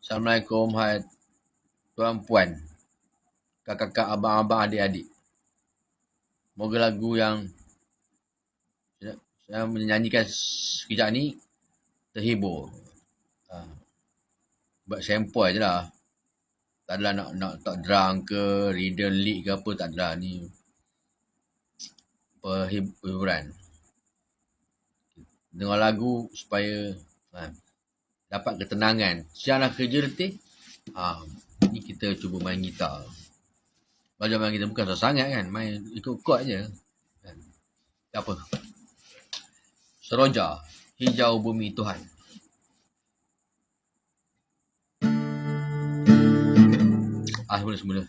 Assalamualaikum, hai tuan-puan, kakak-kakak, abang-abang, adik-adik. Moga lagu yang saya menyanyikan sekejap ni terhibur. Buat sampel je lah. Tak adalah nak tak drum ke, rhythm lead ke apa, tak adalah. Ni perhiburan. Dengar lagu supaya dapat ketenangan. Siang nak kerja letih, ni kita cuba main gitar. Belajar main gitar bukan susah sangat kan, main ikut chord je. Tak apa. Seroja, hijau bumi Tuhan. Semula-semula.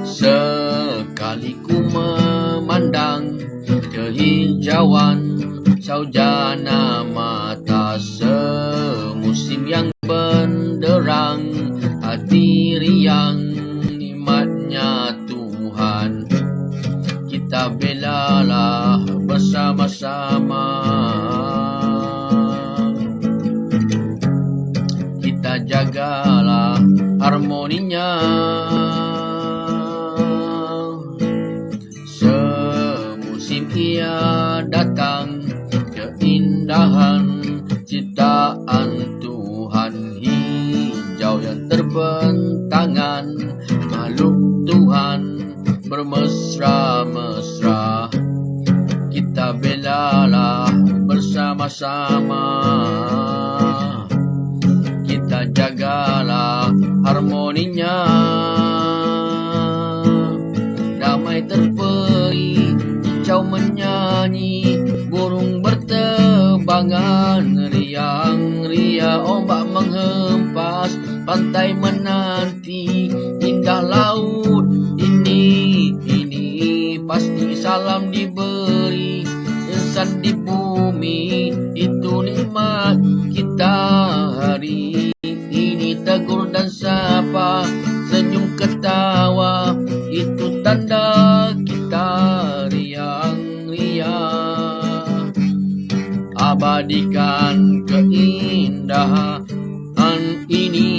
Sekali ku memandang kehijauan saujana mata semusim yang benderang, hati riang nikmatnya Tuhan. Kita belalah bersama-sama, kita jagalah harmoninya. Semusim ia datang, keindahan ciptaan Tuhan, hijau yang terbentangan, makhluk Tuhan bermesra-mesra. Kita belalah bersama-sama, kita jagalah harmoninya. Damai terperi, kicau menyanyi, burung berterbangan, riang-ria ombak menghempas, pantai menanti, indah laut ini pasti salam diberi. Insan di bumi itu nikmat kita hari ini. Tegur dan sapa, senyum ketawa, itu tanda kita riang-ria. Abadikan keindahan ini.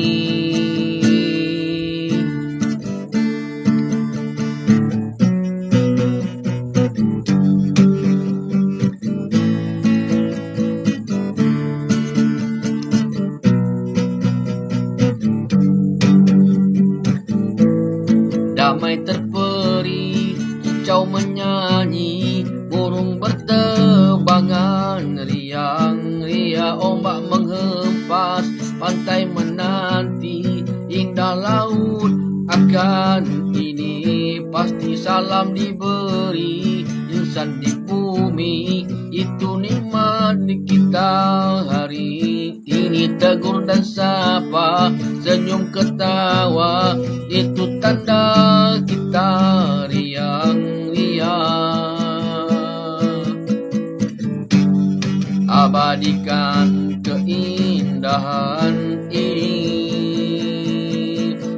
Damai terperi, kicau menyanyi, burung berterbangan, riang-ria ombak menghempas, pantai menanti, indah laut akan ini pasti salam diberi. Insan di bumi itu nikmat kita hari ini. Tegur dan sapa, senyum ketawa, itu tanda kita riang-ria. Abadikan keindahan ini.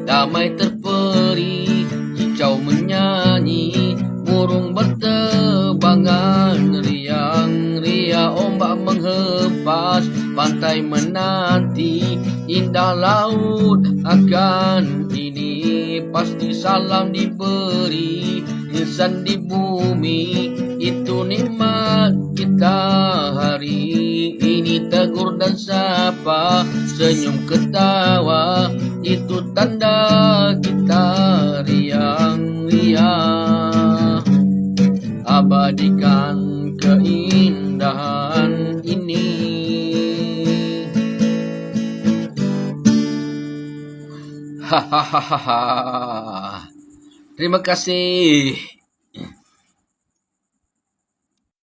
Damai terperi, kicau menyanyi, burung berterbangan, riang-ria ombak menghempas, pantai menanti, indah laut akan ini pasti salam diberi. Insan di bumi itu nikmat kita hari ini. Tegur dan sapa, senyum ketawa, itu tanda kita riang-ria. Abadikan keindahan ini. Hahaha. Terima kasih.